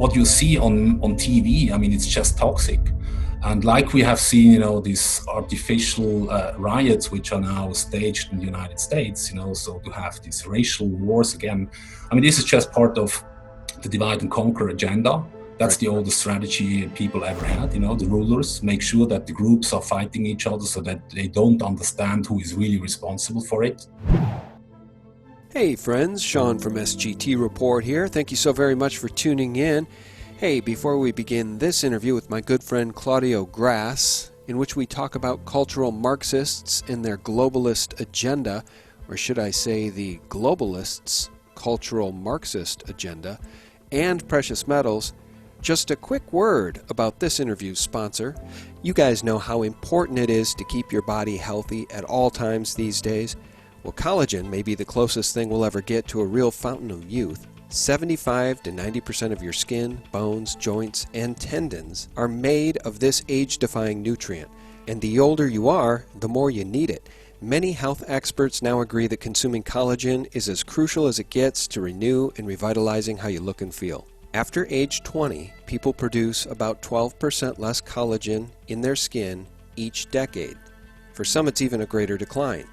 what you see on TV, I mean, it's just toxic. And like we have seen, these artificial riots, which are now staged in the United States, so to have these racial wars again. I mean, this is just part of the divide and conquer agenda. That's the oldest strategy people ever had, the rulers make sure that the groups are fighting each other so that they don't understand who is really responsible for it. Hey friends, Sean from SGT Report here. Thank you so very much for tuning in. Hey, before we begin this interview with my good friend Claudio Grass, in which we talk about cultural Marxists and their globalist agenda, or should I say the globalists' cultural Marxist agenda, and precious metals, just a quick word about this interview's sponsor. You guys know how important it is to keep your body healthy at all times these days. Well, collagen may be the closest thing we'll ever get to a real fountain of youth. 75 to 90% of your skin, bones, joints, and tendons are made of this age-defying nutrient. And the older you are, the more you need it. Many health experts now agree that consuming collagen is as crucial as it gets to renew and revitalizing how you look and feel. After age 20, people produce about 12% less collagen in their skin each decade. For some, it's even a greater decline.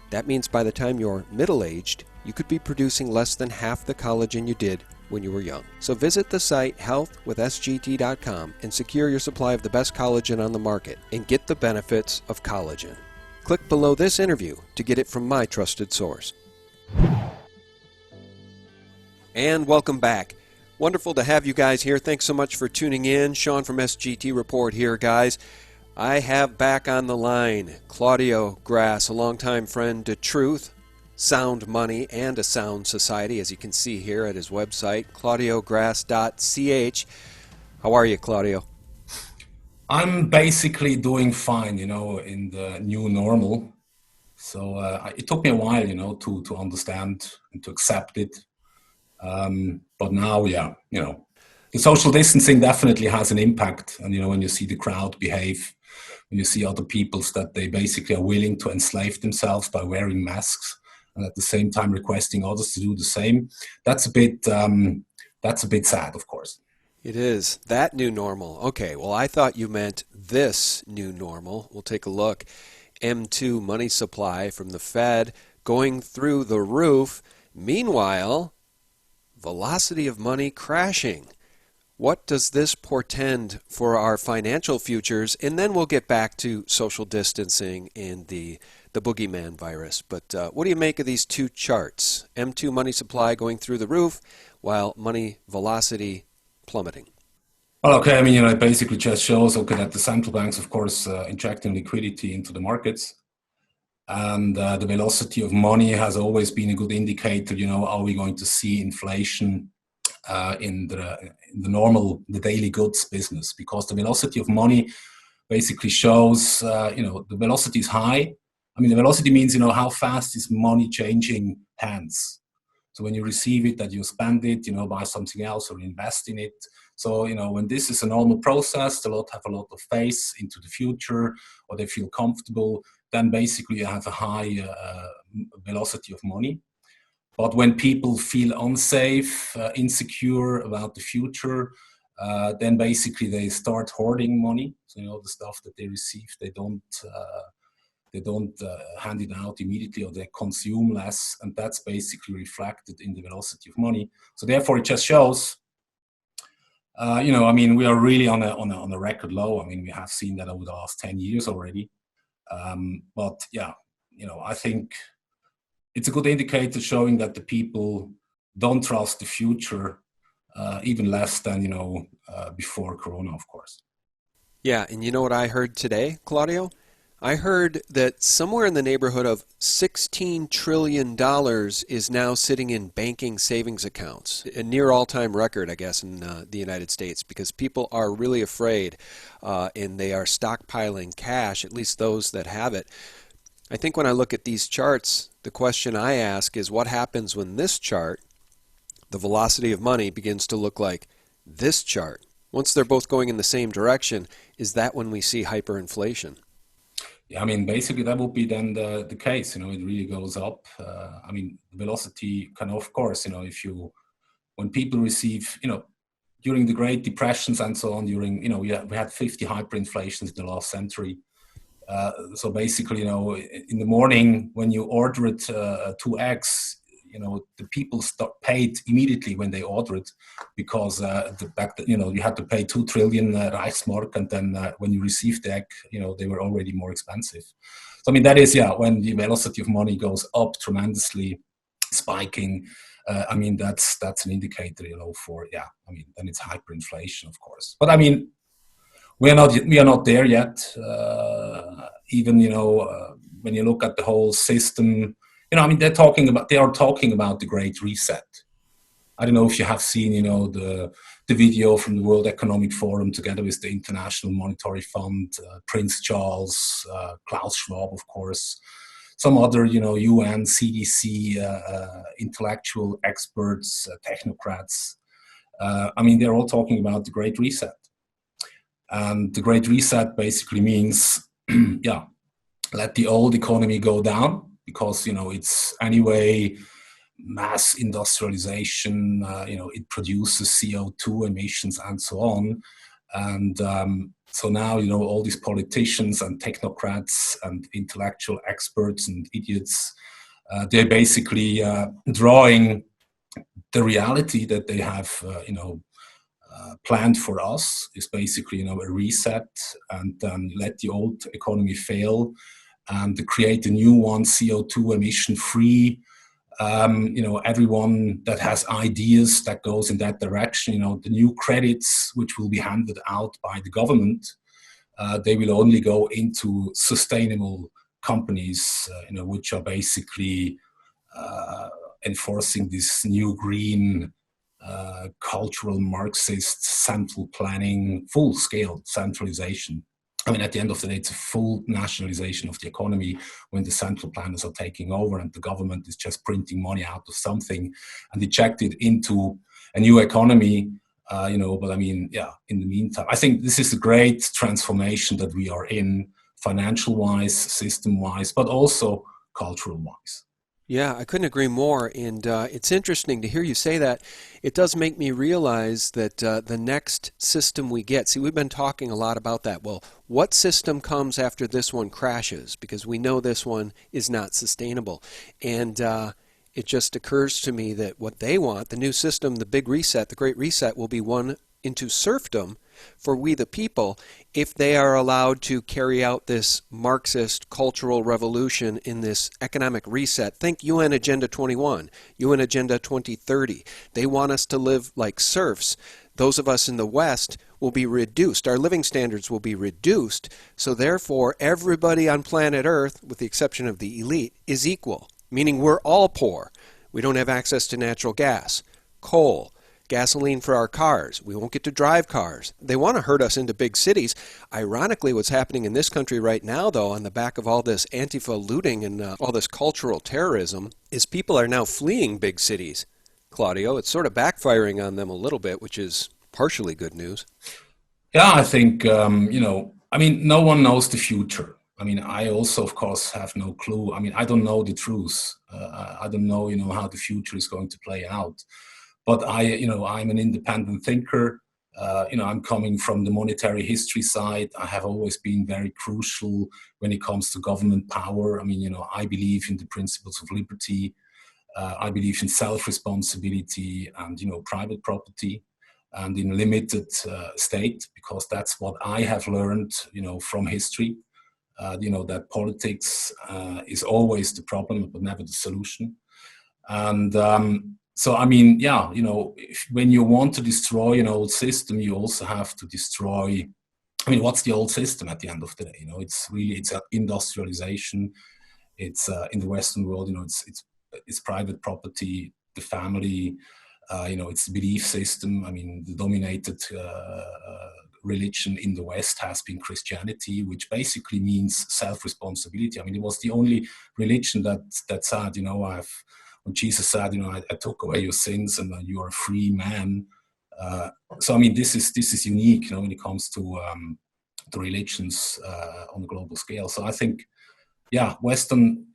That means by the time you're middle-aged, you could be producing less than half the collagen you did when you were young. So visit the site healthwithsgt.com and secure your supply of the best collagen on the market and get the benefits of collagen. Click below this interview to get it from my trusted source. And welcome back. Wonderful to have you guys here. Thanks so much for tuning in. Sean from SGT Report here, guys. I have back on the line Claudio Grass, a longtime friend to truth, sound money, and a sound society, as you can see here at his website, claudiograss.ch. How are you, Claudio? I'm basically doing fine, in the new normal. So it took me a while, to understand and to accept it. But now, the social distancing definitely has an impact. And, when you see the crowd behave, when you see other peoples that they basically are willing to enslave themselves by wearing masks and at the same time requesting others to do the same, that's a bit sad, of course. It is. That new normal. Okay, well, I thought you meant this new normal. We'll take a look. M2 money supply from the Fed going through the roof. Meanwhile, velocity of money crashing. What does this portend for our financial futures? And then we'll get back to social distancing and the boogeyman virus. But what do you make of these two charts? M2 money supply going through the roof while money velocity plummeting. Well, okay, it basically just shows, that the central banks, of course, injecting liquidity into the markets. And the velocity of money has always been a good indicator, are we going to see inflation in the daily goods business? Because the velocity of money basically shows, the velocity is high. The velocity means, how fast is money changing hands. So when you receive it, that you spend it, buy something else or invest in it. So, when this is a normal process, have a lot of faith into the future, or they feel comfortable, then basically you have a high velocity of money. But when people feel unsafe, insecure about the future, then basically they start hoarding money. So, the stuff that they receive, they don't hand it out immediately, or they consume less, and that's basically reflected in the velocity of money. So therefore, it just shows, we are really on a record low. We have seen that over the last 10 years already. But I think it's a good indicator showing that the people don't trust the future, even less than before Corona, of course. Yeah, and you know what I heard today, Claudio? I heard that somewhere in the neighborhood of $16 trillion is now sitting in banking savings accounts, a near all-time record, I guess, in the United States, because people are really afraid and they are stockpiling cash, at least those that have it. I think when I look at these charts, the question I ask is what happens when this chart, the velocity of money, begins to look like this chart? Once they're both going in the same direction, is that when we see hyperinflation? Yeah, basically that would be then the case. It really goes up. The velocity can, of course, when people receive, during the Great Depressions and so on, during, we had 50 hyperinflations in the last century. So basically, in the morning when you ordered 2 eggs, the people paid immediately when they ordered, because you had to pay 2 trillion Reichsmark, and then when you received the egg, they were already more expensive. So that is, when the velocity of money goes up tremendously, spiking. That's an indicator, for then it's hyperinflation, of course. But we are not there yet. Even when you look at the whole system, they are talking about the Great Reset. I don't know if you have seen the video from the World Economic Forum together with the International Monetary Fund, Prince Charles, Klaus Schwab, of course, some other UN, CDC, intellectual experts, technocrats. They're all talking about the Great Reset. And the Great Reset basically means, let the old economy go down, because, it's anyway mass industrialization, it produces CO2 emissions and so on. And so now, all these politicians and technocrats and intellectual experts and idiots, they're basically drawing the reality that they have, planned for us is basically, a reset, and let the old economy fail and create a new one, CO2 emission free. Everyone that has ideas that goes in that direction, the new credits which will be handed out by the government, they will only go into sustainable companies, which are basically enforcing this new green cultural Marxist central planning, full-scale centralization. At the end of the day, it's a full nationalization of the economy when the central planners are taking over and the government is just printing money out of something and inject it into a new economy. But in the meantime, I think this is a great transformation that we are in, financial-wise, system-wise, but also cultural-wise. Yeah, I couldn't agree more. And it's interesting to hear you say that. It does make me realize that the next system we get, see, we've been talking a lot about that. Well, what system comes after this one crashes? Because we know this one is not sustainable. And it just occurs to me that what they want, the new system, the big reset, the great reset, will be one into serfdom for we the people if they are allowed to carry out this Marxist cultural revolution in this economic reset. Think UN Agenda 21, UN Agenda 2030. They want us to live like serfs. Those of us in the West will be reduced. Our living standards will be reduced. So therefore, everybody on planet Earth, with the exception of the elite, is equal, meaning we're all poor. We don't have access to natural gas, coal, gasoline for our cars. We won't get to drive cars. They want to herd us into big cities. Ironically, what's happening in this country right now, though, on the back of all this Antifa looting and all this cultural terrorism, is people are now fleeing big cities. Claudio, it's sort of backfiring on them a little bit, which is partially good news. Yeah, I think, no one knows the future. I also, of course, have no clue. I don't know the truth. I don't know, how the future is going to play out. But I'm an independent thinker. I'm coming from the monetary history side. I have always been very crucial when it comes to government power. I believe in the principles of liberty. I believe in self-responsibility and, private property and in limited state, because that's what I have learned, from history. That politics is always the problem, but never the solution. And when you want to destroy an old system, you also have to destroy, what's the old system at the end of the day? It's industrialization. It's in the Western world, it's private property, the family, it's the belief system. The dominated religion in the West has been Christianity, which basically means self-responsibility. It was the only religion that said, when Jesus said, I took away your sins and you are a free man. This is unique, when it comes to the religions on a global scale. So I think, Western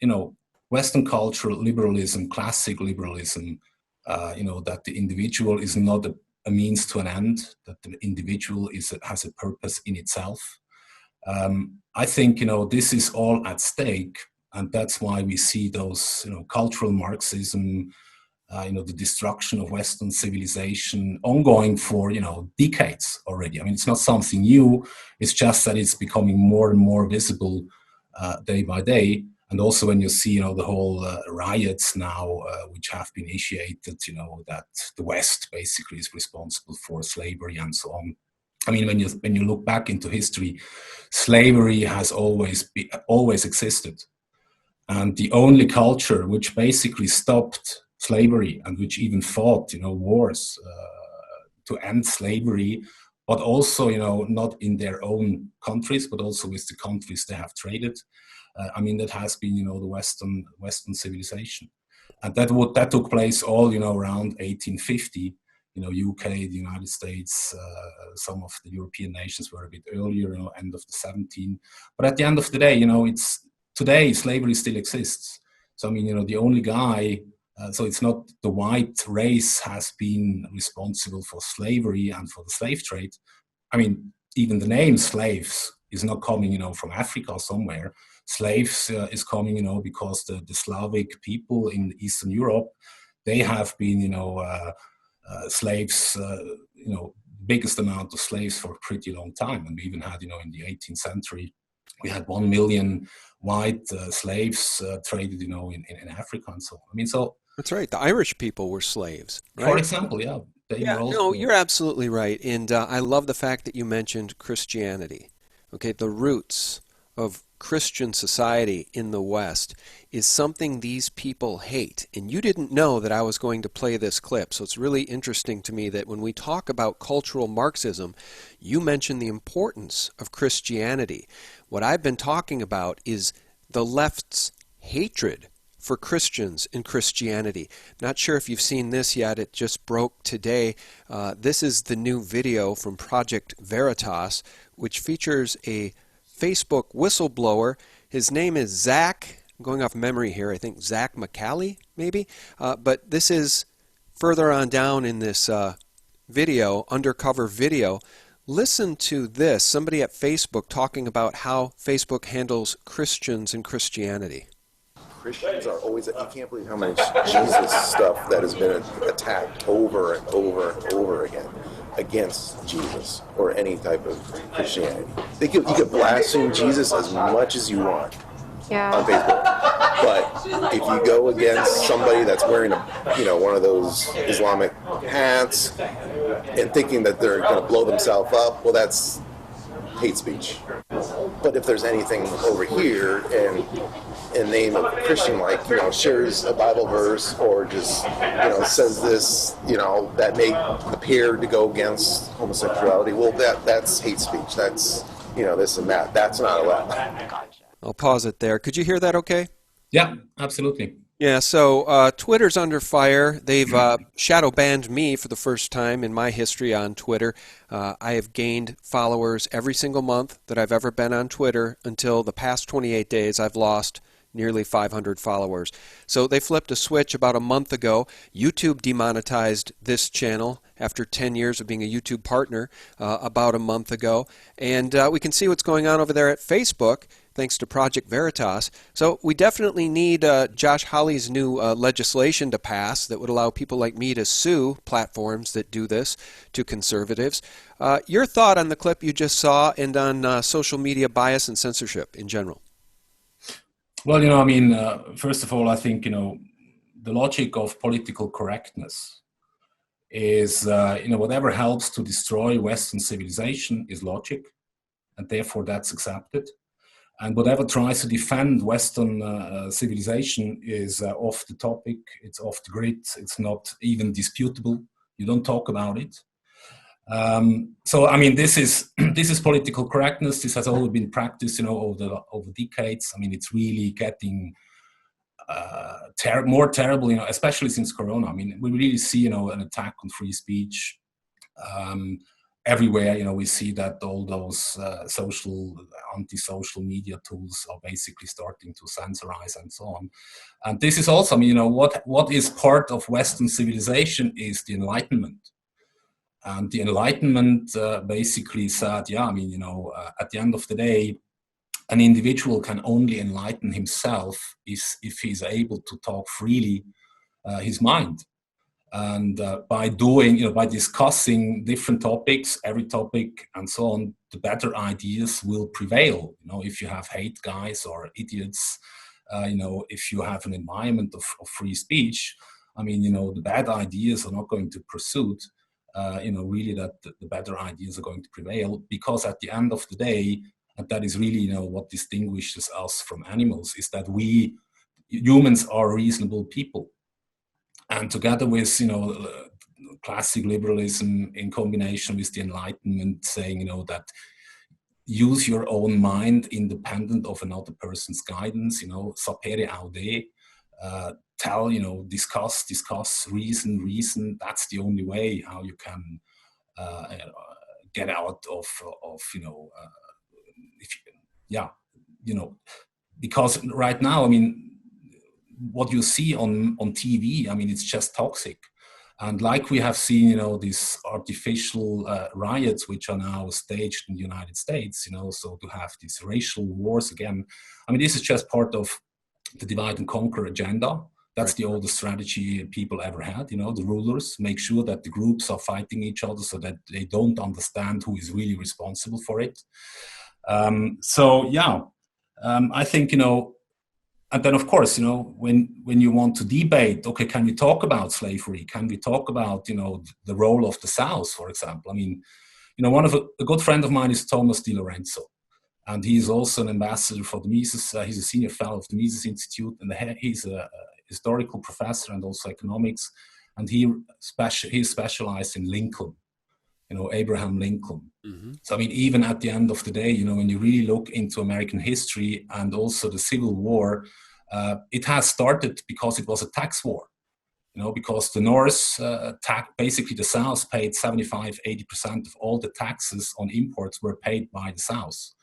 cultural liberalism, classic liberalism, that the individual is not a means to an end, that the individual has a purpose in itself. I think, this is all at stake, and that's why we see those, cultural Marxism, the destruction of Western civilization ongoing for, decades already. I mean, it's not something new. It's just that it's becoming more and more visible day by day. And also when you see, the whole riots now, which have been initiated, that the West basically is responsible for slavery and so on. I mean, when you look back into history, slavery has always existed. And the only culture which basically stopped slavery and which even fought, wars to end slavery, but also, not in their own countries, but also with the countries they have traded. That has been, the Western civilization, and that took place all, around 1850. UK, the United States, some of the European nations were a bit earlier, end of the 17th. But at the end of the day, today slavery still exists. So the only guy. So it's not the white race has been responsible for slavery and for the slave trade. Even the name slaves is not coming, from Africa or somewhere. Slaves is coming, because the Slavic people in Eastern Europe, they have been, slaves, biggest amount of slaves for a pretty long time. And we even had, in the 18th century, we had 1 million white slaves traded, in Africa and so on. So that's right. The Irish people were slaves, right? For example, yeah. No, you're absolutely right. And I love the fact that you mentioned Christianity. Okay, the roots of Christian society in the West is something these people hate. And you didn't know that I was going to play this clip. So it's really interesting to me that when we talk about cultural Marxism, you mention the importance of Christianity. What I've been talking about is the left's hatred for Christians and Christianity. Not sure if you've seen this yet. It just broke today. This is the new video from Project Veritas, which features a Facebook whistleblower. His name is Zach. I'm going off memory here. I think Zach McCallie, maybe. But this is further on down in this video, undercover video. Listen to this. Somebody at Facebook talking about how Facebook handles Christians and Christianity. Christians are always, you can't believe how much Jesus stuff that has been attacked over and over and over again against Jesus or any type of Christianity. You can blaspheme Jesus as much as you want on Facebook. But if you go against somebody that's wearing one of those Islamic hats and thinking that they're going to blow themselves up, well, that's hate speech. But if there's anything over here and in name of Christian, shares a Bible verse or just, says this, that may appear to go against homosexuality, well, that's hate speech. That's, this and that. That's not allowed. I'll pause it there. Could you hear that okay? Yeah, absolutely. Yeah, so Twitter's under fire. They've shadow banned me for the first time in my history on Twitter. I have gained followers every single month that I've ever been on Twitter. Until the past 28 days, I've lost nearly 500 followers. So they flipped a switch about a month ago. YouTube demonetized this channel after 10 years of being a YouTube partner about a month ago. And we can see what's going on over there at Facebook, thanks to Project Veritas. So we definitely need Josh Hawley's new legislation to pass that would allow people like me to sue platforms that do this to conservatives. Your thought on the clip you just saw and on social media bias and censorship in general? Well, first of all, I think, the logic of political correctness is, whatever helps to destroy Western civilization is logic, and therefore that's accepted. And whatever tries to defend Western civilization is off the topic, it's off the grid, it's not even disputable. You don't talk about it. This is political correctness. This has always been practiced, over decades. It's really getting more terrible, especially since Corona. We really see, an attack on free speech everywhere. We see that all those anti-social media tools are basically starting to censorize and so on. And this is also, what is part of Western civilization is the Enlightenment. And the Enlightenment basically said, yeah, I mean, at the end of the day, an individual can only enlighten himself if he's able to talk freely his mind. And by discussing different topics, every topic and so on, the better ideas will prevail. If you have hate guys or idiots, if you have an environment of free speech, I mean, the bad ideas are not going to pursue. Really that the better ideas are going to prevail, because at the end of the day, and that is really, what distinguishes us from animals, is that we humans are reasonable people. And together with, classic liberalism in combination with the Enlightenment saying, that use your own mind independent of another person's guidance, sapere aude, discuss, reason. That's the only way how you can get out of because right now, I mean, what you see on TV, I mean, it's just toxic. And like we have seen, these artificial riots, which are now staged in the United States, so to have these racial wars again, I mean, this is just part of the divide and conquer agenda. That's the oldest strategy people ever had. The rulers make sure that the groups are fighting each other so that they don't understand who is really responsible for it. I think, and then, of course, when you want to debate, okay, can we talk about slavery? Can we talk about, the role of the South, for example? I mean, a good friend of mine is Thomas Di Lorenzo, and he's also an ambassador for the Mises. He's a senior fellow of the Mises Institute, and he's a historical professor and also economics, and he's specialized in Lincoln. Abraham Lincoln. Mm-hmm. So, I mean, even at the end of the day, when you really look into American history and also the Civil War, it has started because it was a tax war, because the North, basically the South paid 75-80% of all the taxes on imports were paid by the South.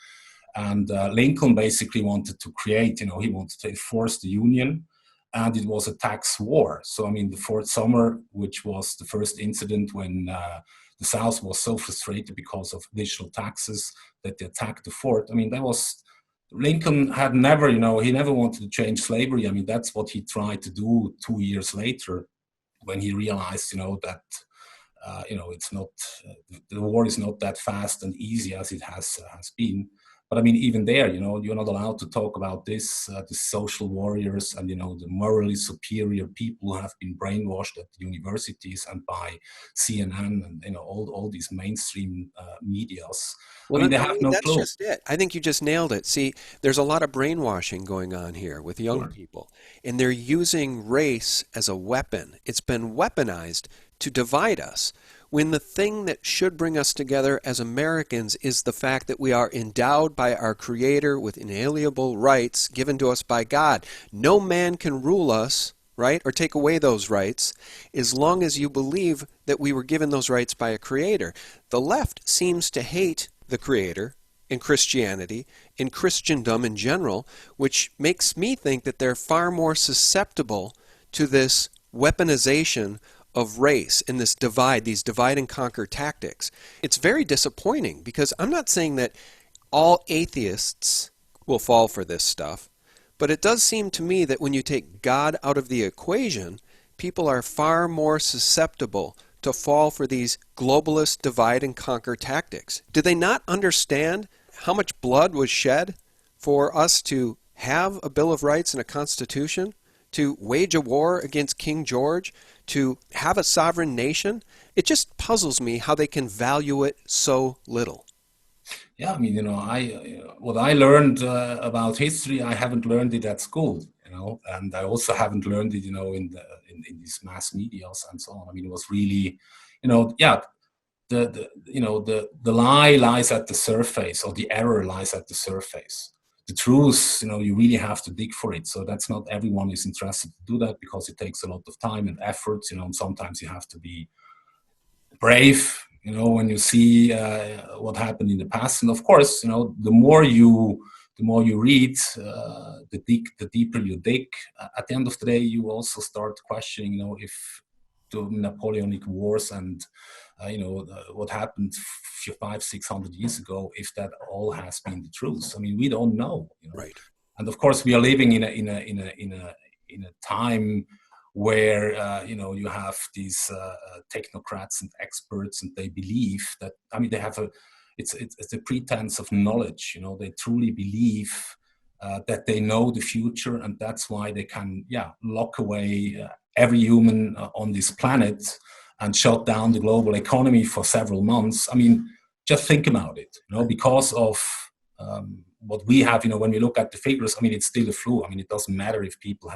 And Lincoln basically wanted to create, he wanted to enforce the Union, and it was a tax war. So, I mean, the Fort Summer, which was the first incident when the South was so frustrated because of additional taxes that they attacked the fort. I mean, Lincoln had never, he never wanted to change slavery. I mean, that's what he tried to do 2 years later when he realized, that, it's not, the war is not that fast and easy as it has been. But I mean, even there, you're not allowed to talk about this, the social warriors and, the morally superior people who have been brainwashed at the universities and by CNN and, all these mainstream medias. Well, I mean, they have no clue. That's just it. I think you just nailed it. See, there's a lot of brainwashing going on here with young people, and they're using race as a weapon. It's been weaponized to divide us, when the thing that should bring us together as Americans is the fact that we are endowed by our Creator with inalienable rights given to us by God. No man can rule us, right, or take away those rights as long as you believe that we were given those rights by a Creator. The left seems to hate the Creator in Christianity, in Christendom in general, which makes me think that they're far more susceptible to this weaponization of race and this divide, these divide and conquer tactics. It's very disappointing because I'm not saying that all atheists will fall for this stuff, but it does seem to me that when you take God out of the equation, people are far more susceptible to fall for these globalist divide and conquer tactics. Do they not understand how much blood was shed for us to have a Bill of Rights and a Constitution, to wage a war against King George, to have a sovereign nation? It just puzzles me how they can value it so little. Yeah, I mean, what I learned about history, I haven't learned it at school, and I also haven't learned it, in these mass medias and so on. I mean, it was really, the lie lies at the surface, or the error lies at the surface. The truth, you really have to dig for it. So that's not everyone is interested to do that because it takes a lot of time and effort, and sometimes you have to be brave, when you see what happened in the past. And of course, the more you read, the deeper you dig. At the end of the day, you also start questioning, if to Napoleonic Wars and what happened 500-600 years ago, if that all has been the truth. I mean, we don't know. Right. And of course, we are living in a time where you have these technocrats and experts, and they believe that, I mean, they have it's a pretense of knowledge. They truly believe that they know the future, and that's why they can lock away every human on this planet and shut down the global economy for several months. I mean, just think about it. Because of what we have, when we look at the figures, I mean, it's still a flu. I mean, it doesn't matter if people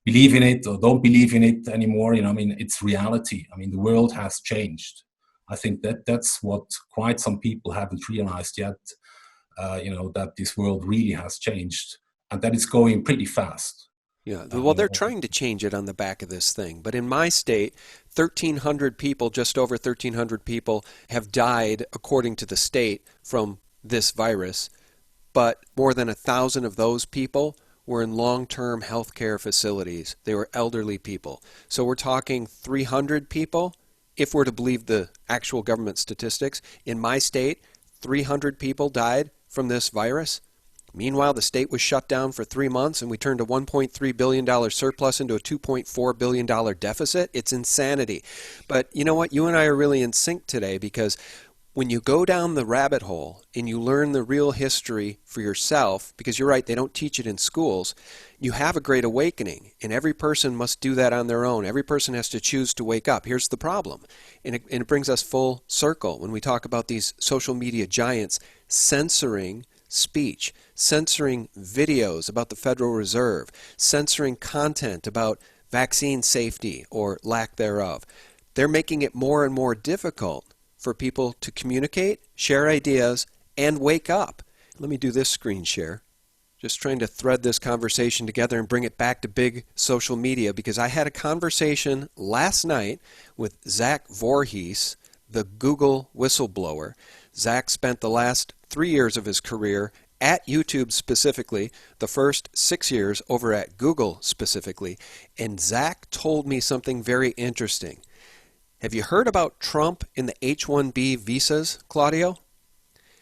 believe in it or don't believe in it anymore. I mean, it's reality. I mean, the world has changed. I think that's what quite some people haven't realized yet, that this world really has changed and that it's going pretty fast. Yeah, well, they're trying to change it on the back of this thing. But in my state, 1,300 people, just over 1,300 people, have died, according to the state, from this virus. But more than 1,000 of those people were in long-term healthcare facilities. They were elderly people. So we're talking 300 people, if we're to believe the actual government statistics. In my state, 300 people died from this virus. Meanwhile, the state was shut down for 3 months, and we turned a $1.3 billion surplus into a $2.4 billion deficit. It's insanity. But you know what? You and I are really in sync today, because when you go down the rabbit hole and you learn the real history for yourself, because you're right, they don't teach it in schools, you have a great awakening, and every person must do that on their own. Every person has to choose to wake up. Here's the problem, and it brings us full circle when we talk about these social media giants censoring speech, censoring videos about the Federal Reserve, censoring content about vaccine safety or lack thereof. They're making it more and more difficult for people to communicate, share ideas, and wake up. Let me do this screen share. Just trying to thread this conversation together and bring it back to big social media, because I had a conversation last night with Zach Voorhees, the Google whistleblower. Zach spent the last 3 years of his career at YouTube specifically, the first 6 years over at Google specifically, and Zach told me something very interesting. Have you heard about Trump in the H-1B visas, Claudio?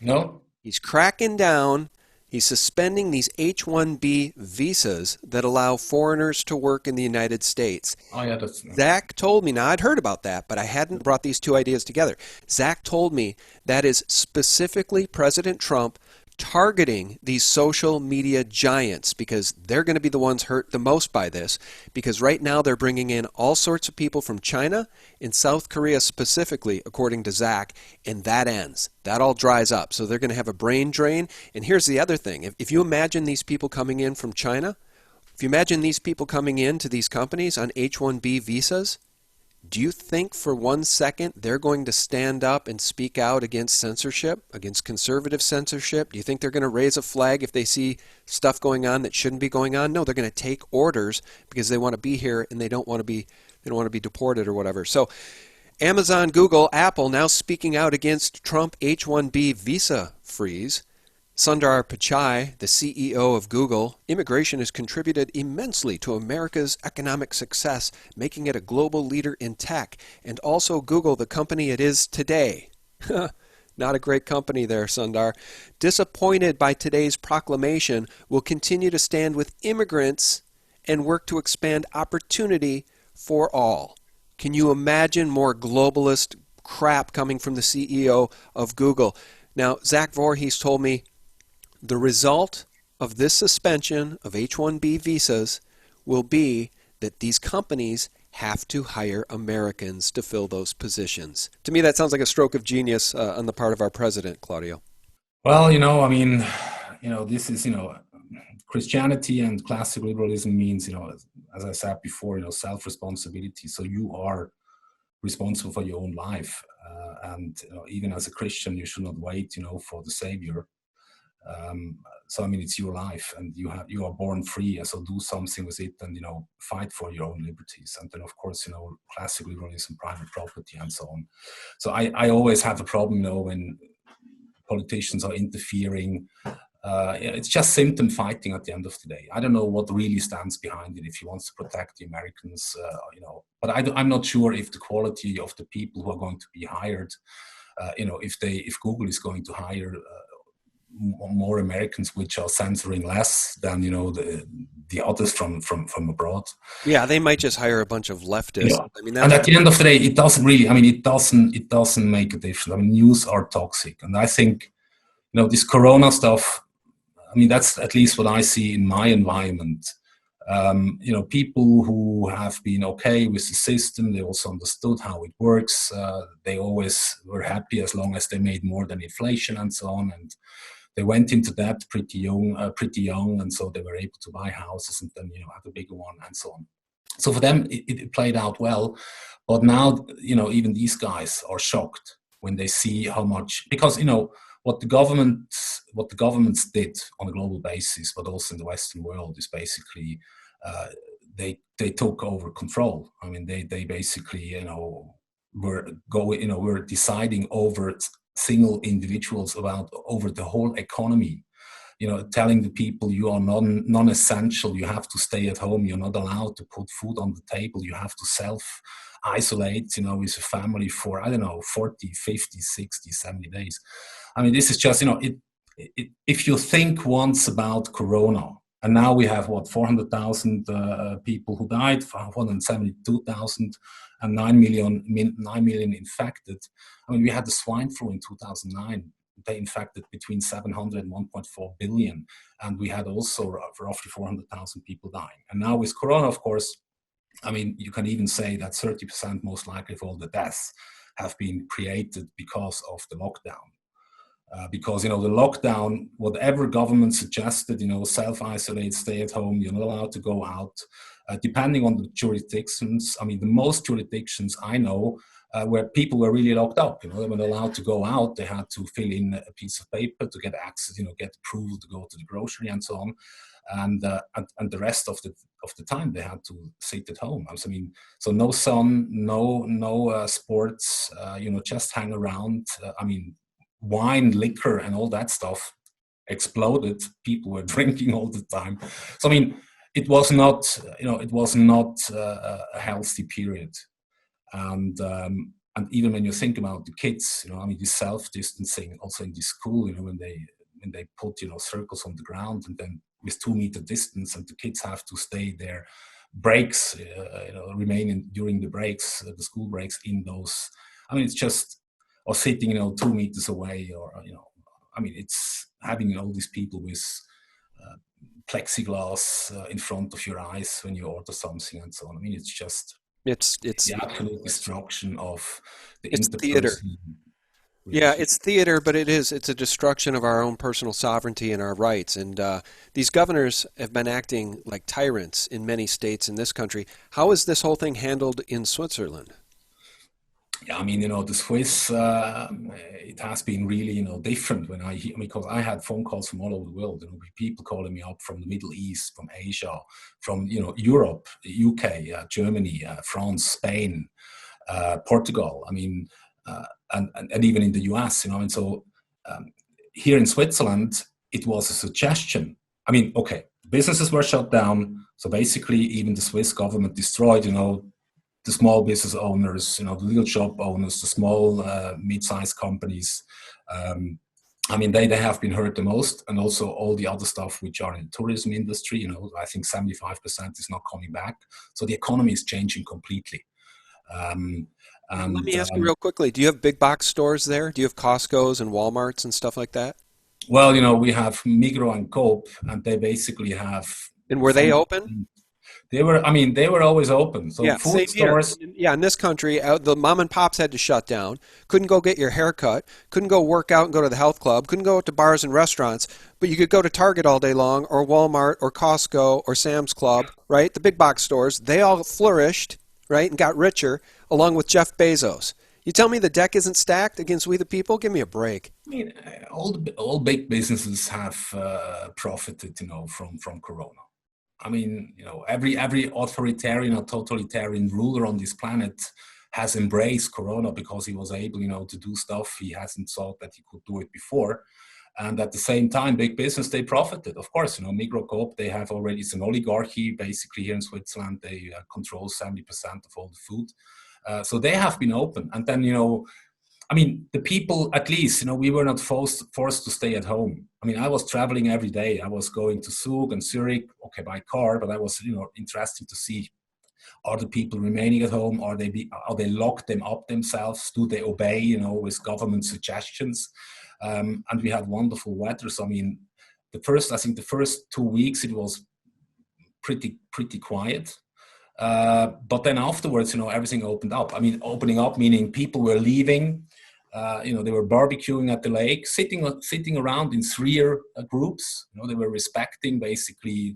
No. He's cracking down. He's suspending these H-1B visas that allow foreigners to work in the United States. Oh, yeah, Zach told me, now I'd heard about that, but I hadn't brought these two ideas together. Zach told me that is specifically President Trump targeting these social media giants, because they're going to be the ones hurt the most by this, because right now they're bringing in all sorts of people from China and South Korea specifically, according to Zach, and that ends. That all dries up. So they're going to have a brain drain. And here's the other thing. If you imagine these people coming in from China, if you imagine these people coming into these companies on H-1B visas, do you think for 1 second they're going to stand up and speak out against censorship, against conservative censorship? Do you think they're going to raise a flag if they see stuff going on that shouldn't be going on? No, they're going to take orders because they want to be here and they don't want to be deported or whatever. So Amazon, Google, Apple now speaking out against Trump H-1B visa freeze. Sundar Pichai, the CEO of Google, immigration has contributed immensely to America's economic success, making it a global leader in tech, and also Google, the company it is today. Not a great company there, Sundar. Disappointed by today's proclamation, will continue to stand with immigrants and work to expand opportunity for all. Can you imagine more globalist crap coming from the CEO of Google? Now, Zach Voorhees told me the result of this suspension of H-1B visas will be that these companies have to hire Americans to fill those positions. To me, that sounds like a stroke of genius on the part of our president, Claudio. Well, this is, Christianity and classical liberalism means, as I said before, self-responsibility. So you are responsible for your own life. And even as a Christian, you should not wait, for the Savior. It's your life, and you are born free, so do something with it, and fight for your own liberties. And then, of course, classical liberalism, private property, and so on. So I always have a problem, when politicians are interfering It's just symptom fighting at the end of the day. I don't know what really stands behind it if he wants to protect the Americans, but I'm not sure if the quality of the people who are going to be hired, if Google is going to hire more Americans which are censoring less than the others from abroad. Yeah, they might just hire a bunch of leftists. I mean, and at the end of the day, it doesn't really. I mean, it doesn't make a difference. I mean, news are toxic, and I think this Corona stuff. I mean, that's at least what I see in my environment. People who have been okay with the system, they also understood how it works. They always were happy as long as they made more than inflation and so on. And they went into debt pretty young, and so they were able to buy houses and then have a bigger one and so on. So for them, it played out well. But now, even these guys are shocked when they see how much, because what the governments did on a global basis, but also in the Western world, is basically they took over control. I mean, they basically were deciding over single individuals over the whole economy. Telling the people you are non-essential, you have to stay at home, you're not allowed to put food on the table, you have to self-isolate, with a family for, 40, 50, 60, 70 days. I mean, this is just, if you think once about Corona, and now we have, 400,000 people who died, 472,000, and 9 million infected. I mean, we had the swine flu in 2009. They infected between 700 and 1.4 billion. And we had also roughly 400,000 people dying. And now with Corona, of course, I mean, you can even say that 30% most likely of all the deaths have been created because of the lockdown. Because, the lockdown, whatever government suggested, self-isolate, stay at home, you're not allowed to go out. Depending on the jurisdictions, I mean, the most jurisdictions I know where people were really locked up, they were not allowed to go out. They had to fill in a piece of paper to get access, get approval to go to the grocery and so on. And the rest of the time they had to sit at home. I mean, so no sun, no sports, just hang around. I mean, wine, liquor, and all that stuff exploded. People were drinking all the time. So I mean, it was not a healthy period. And even when you think about the kids, I mean, this self-distancing also in the school, when they put circles on the ground and then with 2 meter distance, and the kids have to stay their breaks, remain during the breaks, the school breaks in those. I mean, it's just, or sitting 2 meters away, or I mean, it's having all these people with plexiglass in front of your eyes when you order something and so on. I mean, it's just it's the absolute destruction of the theater. Yeah, it's theater, but it's a destruction of our own personal sovereignty and our rights. And these governors have been acting like tyrants in many states in this country. How is this whole thing handled in Switzerland? Yeah, I mean, the Swiss, it has been really, different because I had phone calls from all over the world, people calling me up from the Middle East, from Asia, from, Europe, UK, Germany, France, Spain, Portugal, I mean, and even in the US, and so here in Switzerland, it was a suggestion. I mean, okay, businesses were shut down. So basically, even the Swiss government destroyed, the small business owners, the little shop owners, the small, mid-sized companies. I mean, they have been hurt the most, and also all the other stuff which are in the tourism industry. I think 75% is not coming back. So the economy is changing completely. Let me ask you real quickly, do you have big box stores there? Do you have Costco's and Walmarts and stuff like that? Well, we have Migros and Coop, and they basically have... And were they open? They were always open. So yeah, food stores. Yeah, in this country, the mom and pops had to shut down. Couldn't go get your hair cut. Couldn't go work out and go to the health club. Couldn't go to bars and restaurants. But you could go to Target all day long, or Walmart, or Costco, or Sam's Club, right? The big box stores, they all flourished, right, and got richer, along with Jeff Bezos. You tell me the deck isn't stacked against we the people? Give me a break. I mean, all big businesses have profited, from Corona. I mean, every authoritarian or totalitarian ruler on this planet has embraced Corona because he was able, to do stuff he hasn't thought that he could do it before. And at the same time, big business, they profited. Of course, Migros Coop, they have already, it's an oligarchy, basically here in Switzerland. They control 70% of all the food. So they have been open. And then, the people, at least, we were not forced to stay at home. I was traveling every day. I was going to Zug and Zurich, okay, by car, but I was, interested to see, are the people remaining at home? Are they locked them up themselves? Do they obey, with government suggestions? And we had wonderful weather. So, the first 2 weeks, it was pretty quiet. But then afterwards, everything opened up. Opening up meaning people were leaving. They were barbecuing at the lake, sitting around in three groups. They were respecting basically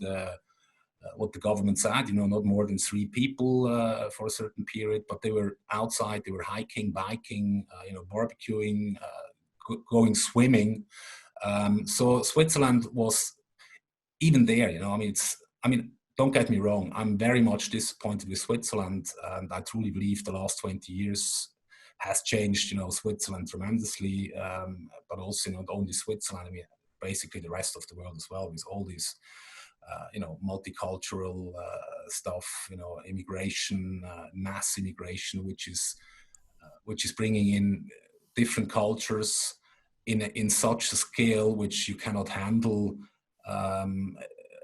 what the government said. Not more than 3 people for a certain period. But they were outside. They were hiking, biking, barbecuing, going swimming. So Switzerland was even there. Don't get me wrong, I'm very much disappointed with Switzerland, and I truly believe the last 20 years has changed, Switzerland tremendously, but also not only Switzerland, basically the rest of the world as well, with all these, multicultural stuff, immigration, mass immigration, which is bringing in different cultures in such a scale which you cannot handle.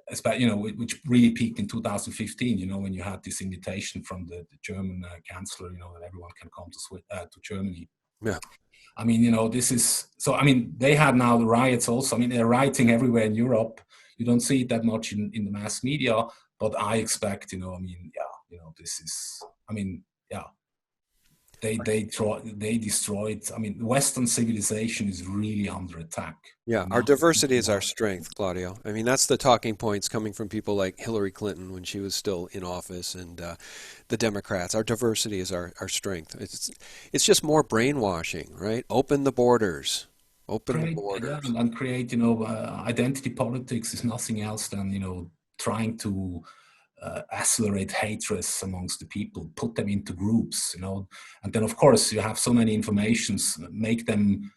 Which really peaked in 2015, when you had this invitation from the German chancellor, that everyone can come to Germany. Yeah. This is, so, they had now the riots also. They're rioting everywhere in Europe. You don't see it that much in the mass media, but I expect, this is, they destroyed. Western civilization is really under attack. Yeah, our diversity is our strength, Claudio. That's the talking points coming from people like Hillary Clinton when she was still in office, and the Democrats. Our diversity is our strength. It's just more brainwashing, right? Open the borders. And create, identity politics is nothing else than, trying to accelerate hatred amongst the people, put them into groups, and then of course you have so many informations, make them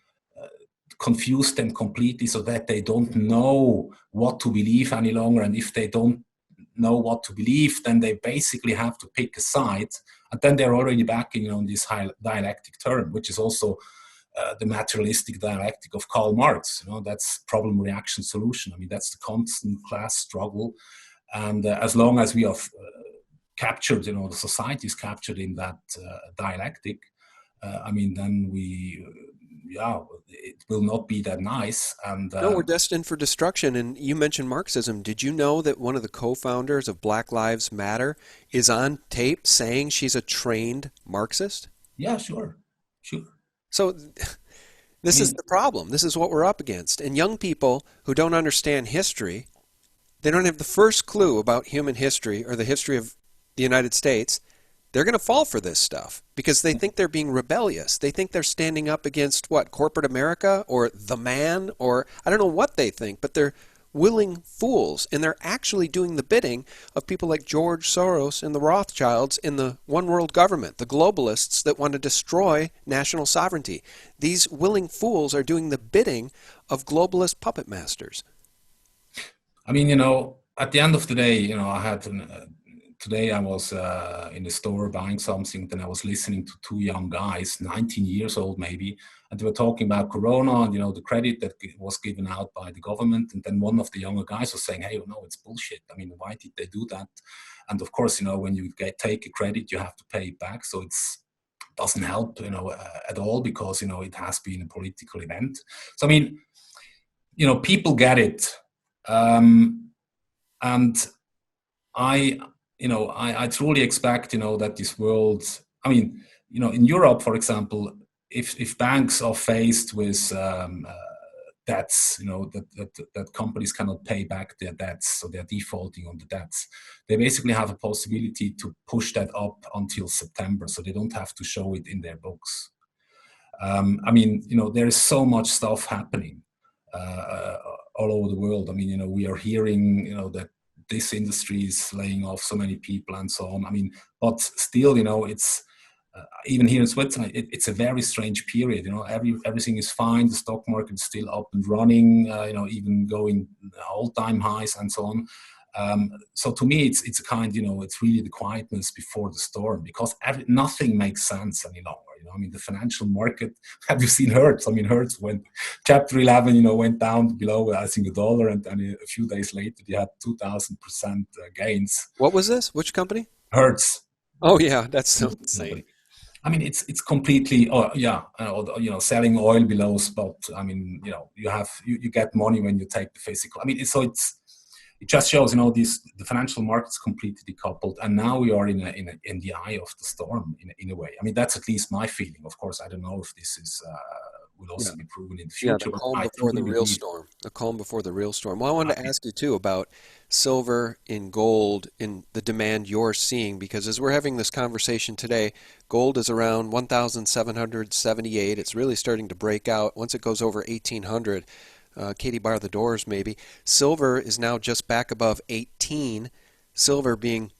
confuse them completely so that they don't know what to believe any longer. And if they don't know what to believe, then they basically have to pick a side, and then they're already back in this dialectic term, which is also the materialistic dialectic of Karl Marx. That's problem, reaction, solution. That's the constant class struggle. And as long as we are captured, the society is captured in that dialectic, then it will not be that nice. And no, we're destined for destruction. And you mentioned Marxism. Did you know that one of the co-founders of Black Lives Matter is on tape saying she's a trained Marxist? Yeah, sure. So this is the problem. This is what we're up against. And young people who don't understand history, they don't have the first clue about human history or the history of the United States, they're going to fall for this stuff because they think they're being rebellious. They think they're standing up against, corporate America or the man, or I don't know what they think, but they're willing fools, and they're actually doing the bidding of people like George Soros and the Rothschilds in the one world government, the globalists that want to destroy national sovereignty. These willing fools are doing the bidding of globalist puppet masters. At the end of the day, I had today I was in the store buying something, then I was listening to 2 young guys, 19 years old maybe, and they were talking about Corona and, the credit that was given out by the government. And then one of the younger guys was saying, hey, no, it's bullshit. Why did they do that? And of course, when you take a credit, you have to pay it back. So it doesn't help, at all, because, it has been a political event. So, people get it. And I truly expect, that this world, in Europe, for example, if banks are faced with debts, that companies cannot pay back their debts, so they're defaulting on the debts, they basically have a possibility to push that up until September, so they don't have to show it in their books. There is so much stuff happening all over the world. We are hearing, that this industry is laying off so many people and so on. But still, it's even here in Switzerland, it's a very strange period. Everything is fine. The stock market is still up and running. Even going all-time highs and so on. So to me, it's a kind. It's really the quietness before the storm, because nothing makes sense any longer. The financial market. Have you seen Hertz? Hertz went Chapter 11. Went down below, I think, $1, and then a few days later, you had 2,000% gains. What was this? Which company? Hertz. Oh yeah, that's so insane. It's completely, selling oil below spot. You get money when you take the physical. It just shows, the financial market's completely decoupled, and now we are in the eye of the storm in a way. That's at least my feeling. Of course, I don't know if this is will also be proven in the future. Yeah, the calm before the real storm. The calm before the real storm. Well, I wanted to ask you too about silver and gold in the demand you're seeing, because as we're having this conversation today, gold is around 1,778. It's really starting to break out. Once it goes over 1,800, Katie bar the doors maybe. Silver is now just back above 18. Silver being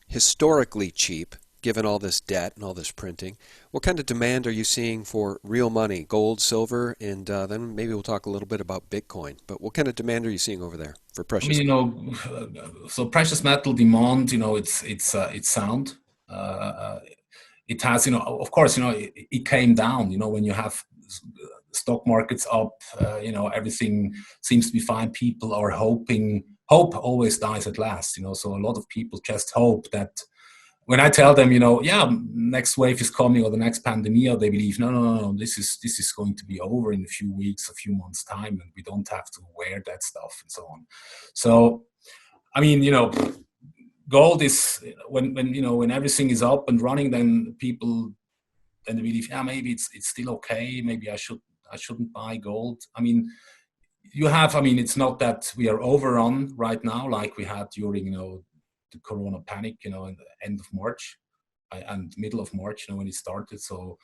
historically cheap, given all this debt and all this printing. What kind of demand are you seeing for real money, gold, silver, and then maybe we'll talk a little bit about Bitcoin. But what kind of demand are you seeing over there for precious metal? So precious metal demand, it's sound. It has, of course, it came down, when you have stock markets up, everything seems to be fine. People are hoping. Hope always dies at last, so a lot of people just hope that when I tell them, next wave is coming or the next pandemic, they believe, no, this is going to be over in a few weeks, a few months' time, and we don't have to wear that stuff and so on. So, gold is when everything is up and running, then people they believe, maybe it's still okay. Maybe I shouldn't buy gold. It's not that we are overrun right now like we had during the Corona panic, in the end of March and middle of March, when it started. So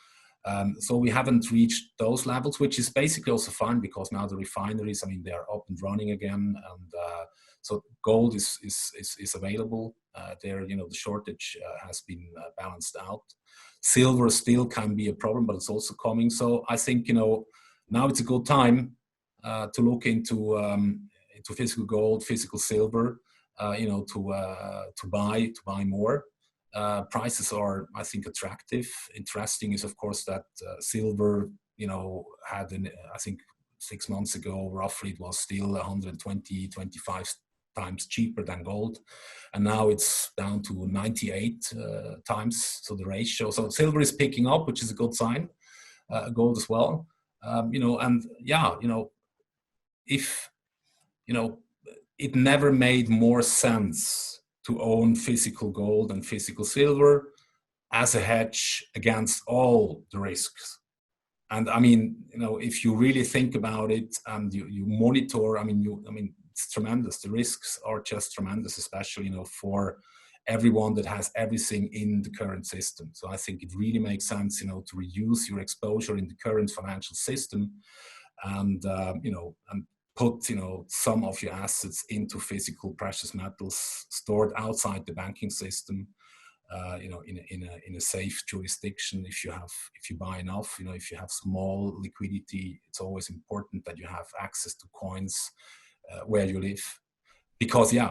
we haven't reached those levels, which is basically also fine, because now the refineries, they are up and running again, and so gold is available. The shortage has been balanced out. Silver still can be a problem, but it's also coming. So I think now it's a good time to look into physical gold, physical silver. To buy more. Prices are, I think, attractive. Interesting is, of course, that silver, had, I think 6 months ago, roughly, it was still 125 times cheaper than gold. And now it's down to 98 times, so the ratio. So silver is picking up, which is a good sign. Gold as well. If, it never made more sense to own physical gold and physical silver as a hedge against all the risks. And if you really think about it and you monitor, it's tremendous. The risks are just tremendous, especially, for everyone that has everything in the current system. So I think it really makes sense, to reduce your exposure in the current financial system and put some of your assets into physical precious metals stored outside the banking system, in a safe jurisdiction. If you buy enough, if you have small liquidity, it's always important that you have access to coins where you live, because you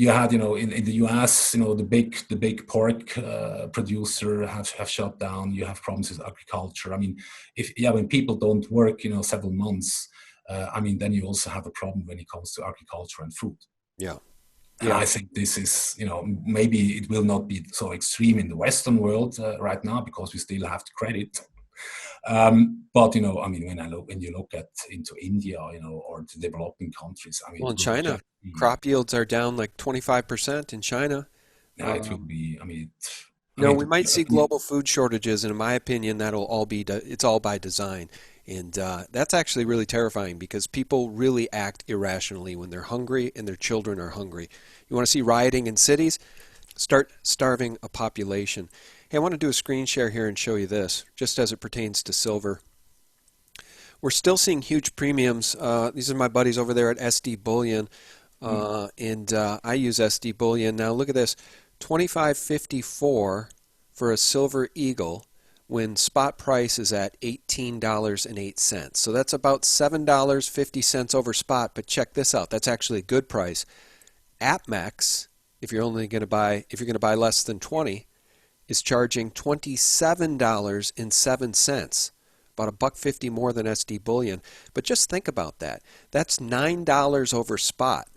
had, in the US, the big pork producer have shut down. You have problems with agriculture. When people don't work, several months, then you also have a problem when it comes to agriculture and food. Yeah. And I think this is, maybe it will not be so extreme in the Western world right now, because we still have the credit. But when you look into India, or the developing countries, in China, crop yields are down like 25% in China. Yeah, it will be. We might see global food shortages, and in my opinion, it's all by design, and that's actually really terrifying, because people really act irrationally when they're hungry and their children are hungry. You want to see rioting in cities? Start starving a population. Hey, I want to do a screen share here and show you this, just as it pertains to silver. We're still seeing huge premiums. These are my buddies over there at SD Bullion, and I use SD Bullion. Now look at this, 25.54 for a silver eagle when spot price is at $18.08. So that's about $7.50 over spot, but check this out. That's actually a good price. APMEX, if you're going to buy less than 20, is charging $27.07, about $1.50 more than SD bullion. But just think about that. That's $9 over spot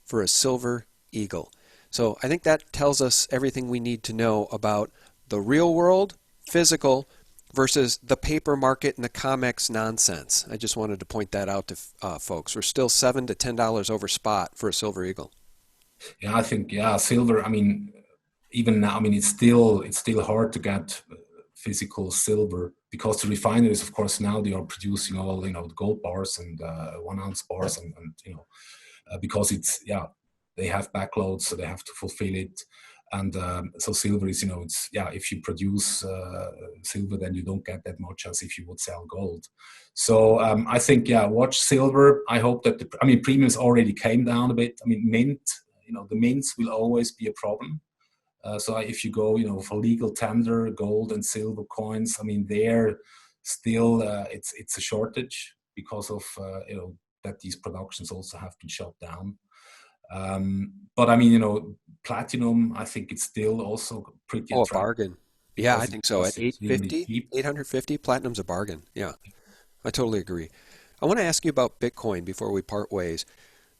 for a silver eagle. So I think that tells us everything we need to know about the real world, physical, versus the paper market and the COMEX nonsense. I just wanted to point that out to folks. We're still $7 to $10 over spot for a silver eagle. Yeah, I think, silver, I mean, even now, I mean, it's still hard to get physical silver because the refineries, of course, now they are producing all, the gold bars and 1 ounce bars and because it's, they have backloads, so they have to fulfill it. And so silver is, it's, if you produce silver, then you don't get that much as if you would sell gold. So I think, watch silver. I hope that, premiums already came down a bit. I mean, mint, the mints will always be a problem. So if you go, for legal tender, gold and silver coins, I mean, there still it's a shortage because of, that these productions also have been shut down. But I mean, platinum, I think it's still also pretty attractive. A bargain. Yeah, I think so. At $850, $850, platinum's a bargain. Yeah, I totally agree. I want to ask you about Bitcoin before we part ways.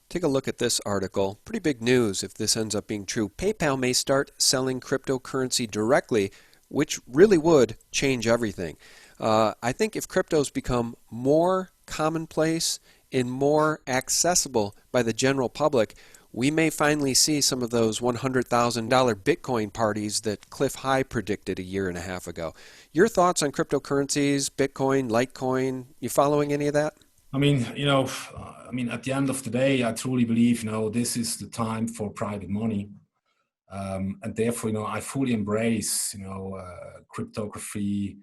Take a look at this article. Pretty big news if this ends up being true. PayPal may start selling cryptocurrency directly, which really would change everything. I think if cryptos become more commonplace and more accessible by the general public, we may finally see some of those $100,000 Bitcoin parties that Cliff High predicted a year and a half ago. Your thoughts on cryptocurrencies, Bitcoin, Litecoin? You following any of that? I mean, at the end of the day, I truly believe, this is the time for private money. And therefore, I fully embrace, cryptography,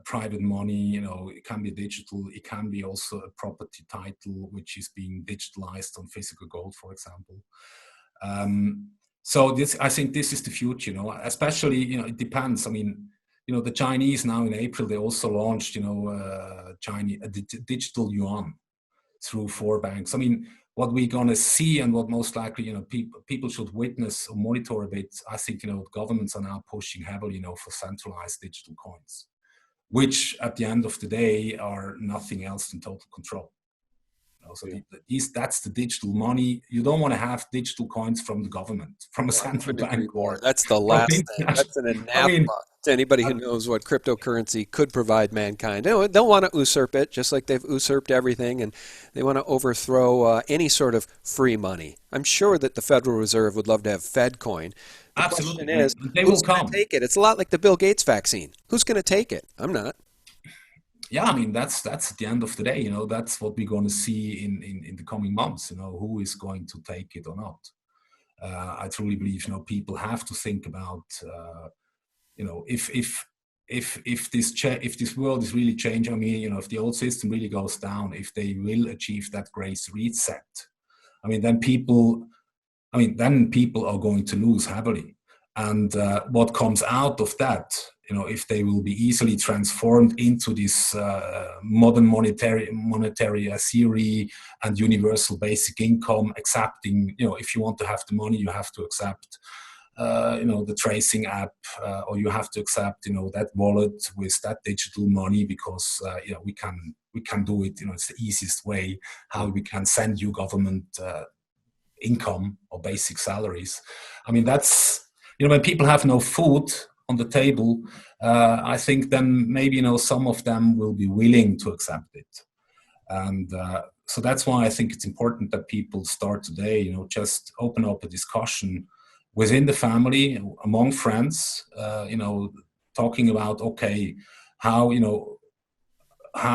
private money, it can be digital, it can be also a property title, which is being digitalized on physical gold, for example. So I think this is the future, especially, it depends. I mean, the Chinese now in April, they also launched, digital yuan through 4 banks. I mean, what we're going to see and what most likely, people should witness or monitor a bit, I think, governments are now pushing heavily, for centralized digital coins, which at the end of the day are nothing else than total control. So that's the digital money. You don't want to have digital coins from the government, from a central bank. That's the last thing. That's an anathema to anybody who knows what cryptocurrency could provide mankind. They'll want to usurp it, just like they've usurped everything, and they want to overthrow any sort of free money. I'm sure that the Federal Reserve would love to have FedCoin. The Absolutely. question is, who's going to take it? It's a lot like the Bill Gates vaccine. Who's going to take it? I'm not. Yeah, I mean, that's at the end of the day, that's what we're going to see in the coming months, who is going to take it or not. I truly believe, people have to think about, if this world is really changing, I mean, if the old system really goes down, if they will achieve that great reset, I mean, then people are going to lose heavily. And what comes out of that, if they will be easily transformed into this modern monetary theory and universal basic income, accepting, if you want to have the money, you have to accept, the tracing app, or you have to accept, that wallet with that digital money, because, we can do it. It's the easiest way how we can send you government income or basic salaries. I mean, that's, when people have no food on the table, I think then maybe, some of them will be willing to accept it. And so that's why I think it's important that people start today, just open up a discussion within the family, among friends, talking about, okay, how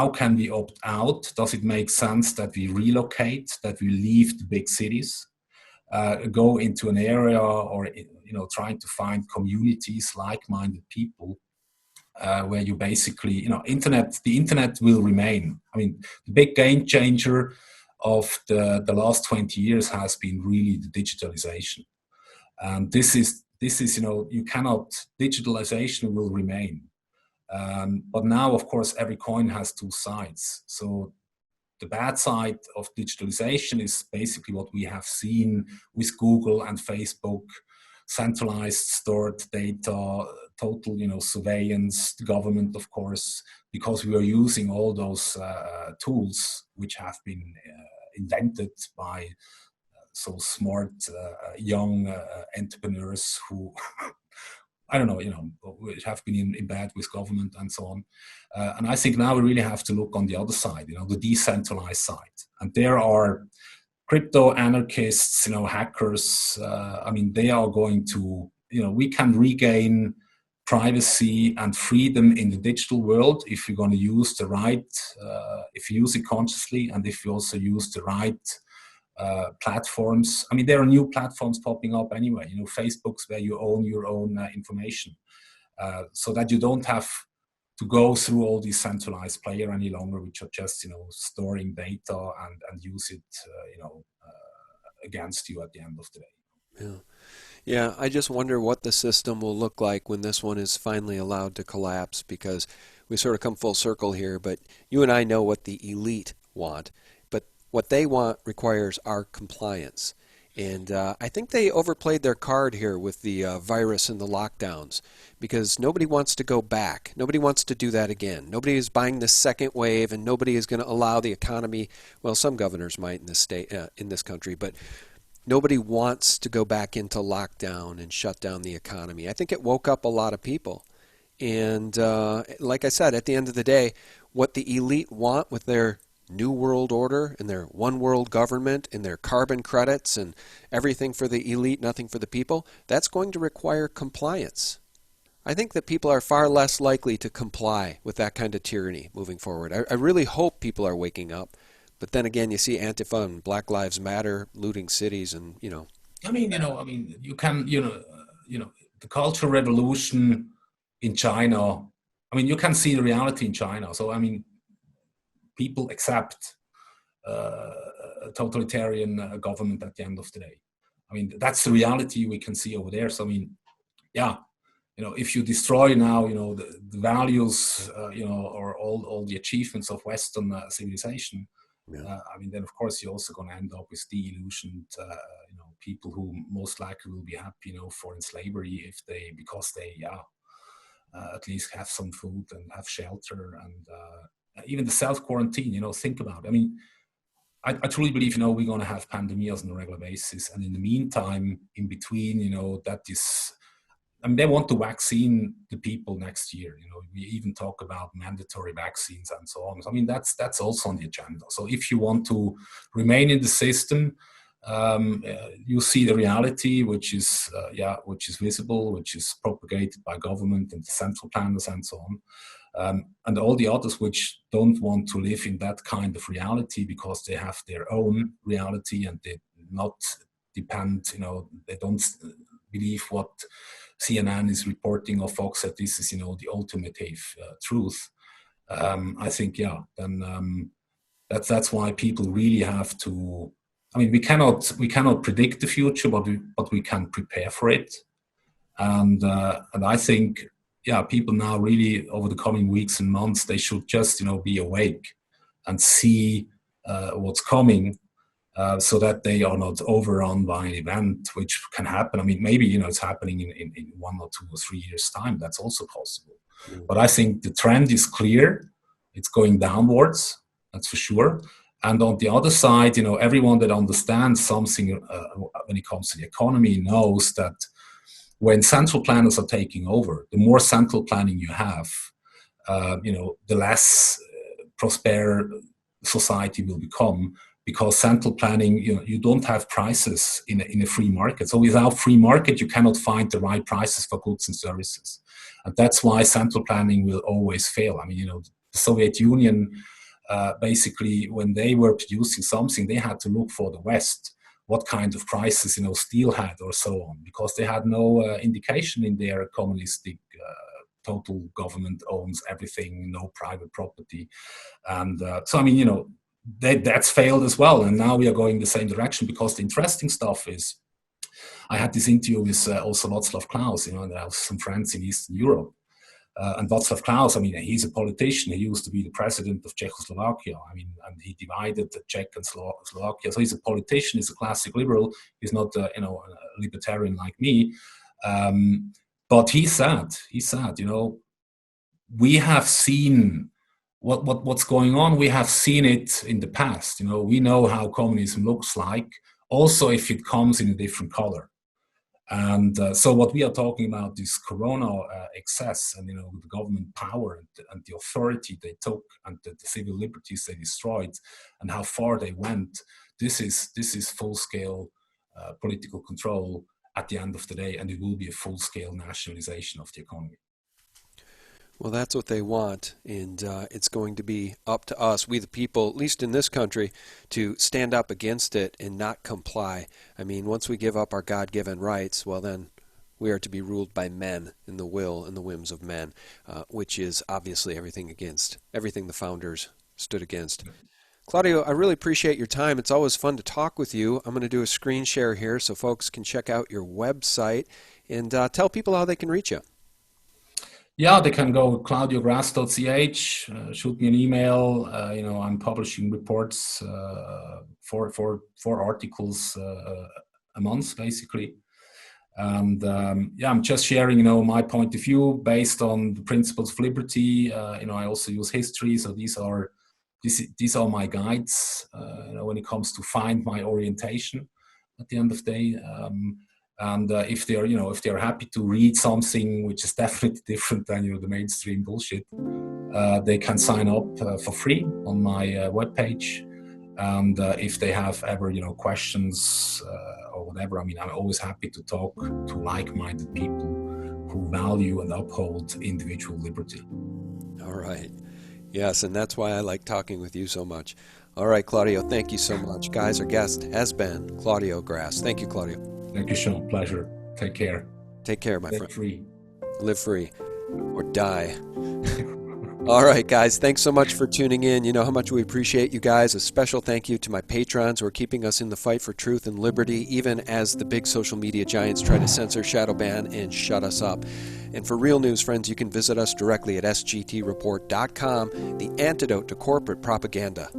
can we opt out? Does it make sense that we relocate, that we leave the big cities? Go into an area, or trying to find communities, like-minded people, where you basically, the internet will remain. I mean, the big game changer of the last 20 years has been really the digitalization. And this is this is, you cannot, digitalization will remain. But now, of course, every coin has two sides. So the bad side of digitalization is basically what we have seen with Google and Facebook: centralized stored data, total, surveillance, the government, of course, because we are using all those tools which have been invented by so smart young entrepreneurs who I don't know, which have been in bed with government and so on. And I think now we really have to look on the other side, the decentralized side. And there are crypto anarchists, hackers. They are going to, we can regain privacy and freedom in the digital world if you're going to use the right, if you use it consciously, and if you also use the right platforms. There are new platforms popping up anyway. Facebook's where you own your own information, so that you don't have to go through all these centralized players any longer, which are just storing data and use it against you at the end of the day. Yeah, I just wonder what the system will look like when this one is finally allowed to collapse, because we sort of come full circle here, but you and I know what the elite want. What they want requires our compliance. And I think they overplayed their card here with the virus and the lockdowns, because nobody wants to go back. Nobody wants to do that again. Nobody is buying the second wave, and nobody is going to allow the economy. Well, some governors might in this state, in this country, but nobody wants to go back into lockdown and shut down the economy. I think it woke up a lot of people. And like I said, at the end of the day, what the elite want with their New World Order and their one world government and their carbon credits and everything for the elite, nothing for the people, that's going to require compliance. I think that people are far less likely to comply with that kind of tyranny moving forward. I really hope people are waking up. But then again, you see Antifa and Black Lives Matter looting cities, and you can, the Cultural Revolution in China. You can see the reality in China. So people accept a totalitarian government at the end of the day. That's the reality we can see over there. So if you destroy now, the values, or all the achievements of Western civilization. Then of course you're also going to end up with de-illusioned, people who most likely will be happy, for in slavery because they at least have some food and have shelter, and even the self-quarantine. Think about it. I truly believe, we're going to have pandemics on a regular basis, and in the meantime, in between, that is. They want to vaccine the people next year. We even talk about mandatory vaccines and so on. That's also on the agenda. So if you want to remain in the system, you see the reality, which is visible, which is propagated by government and the central planners and so on, and all the others which don't want to live in that kind of reality because they have their own reality and they not depend. They don't believe what CNN is reporting or Fox that this is, the ultimate truth. I think, then that's why people really have to. We cannot predict the future, but we can prepare for it. And I think, people now really over the coming weeks and months, they should just, be awake and see what's coming. So that they are not overrun by an event, which can happen. Maybe, it's happening in 1 or 2 or 3 years' time. That's also possible. Mm-hmm. But I think the trend is clear. It's going downwards, that's for sure. And on the other side, everyone that understands something when it comes to the economy knows that when central planners are taking over, the more central planning you have, the less prosperous society will become. Because central planning, you don't have prices in a free market. So without free market, you cannot find the right prices for goods and services. And that's why central planning will always fail. The Soviet Union, basically, when they were producing something, they had to look for the West, what kind of prices, steel had or so on, because they had no indication in their communistic total government owns everything, no private property. And that's failed as well. And now we are going the same direction, because the interesting stuff is I had this interview with also Václav Klaus, and I have some friends in Eastern Europe. And Václav Klaus, he's a politician. He used to be the president of Czechoslovakia. And he divided the Czech and Slovakia. So he's a politician. He's a classic liberal. He's not, a libertarian like me. But he said, we have seen what's going on. We have seen it in the past. We know how communism looks like. Also, if it comes in a different color. And so what we are talking about is corona excess and, the government power and the authority they took and the civil liberties they destroyed and how far they went. This is full-scale political control at the end of the day, and it will be a full-scale nationalization of the economy. Well, that's what they want, and it's going to be up to us, we the people, at least in this country, to stand up against it and not comply. Once we give up our God-given rights, well then we are to be ruled by men in the will and the whims of men, which is obviously everything the founders stood against. Claudio, I really appreciate your time. It's always fun to talk with you. I'm going to do a screen share here so folks can check out your website and tell people how they can reach you. Yeah, they can go claudiograss.ch, shoot me an email. I'm publishing reports, four articles a month, basically. And I'm just sharing, my point of view based on the principles of liberty. I also use history, so these are my guides. When it comes to find my orientation at the end of the day. And if they're happy to read something which is definitely different than the mainstream bullshit, they can sign up for free on my webpage. And if they have ever questions or whatever, I'm always happy to talk to like-minded people who value and uphold individual liberty. All right. Yes, and that's why I like talking with you so much. All right, Claudio, thank you so much. Guys, our guest has been Claudio Grass. Thank you, Claudio. Thank you, Sean. Pleasure. Take care. Take care, my friend. Live free. Live free or die. All right, guys. Thanks so much for tuning in. You know how much we appreciate you guys. A special thank you to my patrons who are keeping us in the fight for truth and liberty, even as the big social media giants try to censor, shadow ban, and shut us up. And for real news, friends, you can visit us directly at sgtreport.com, the antidote to corporate propaganda.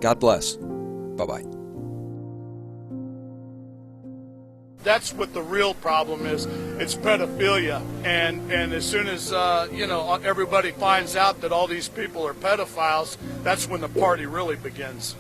God bless. Bye-bye. That's what the real problem is. It's pedophilia. And as soon as, everybody finds out that all these people are pedophiles, that's when the party really begins.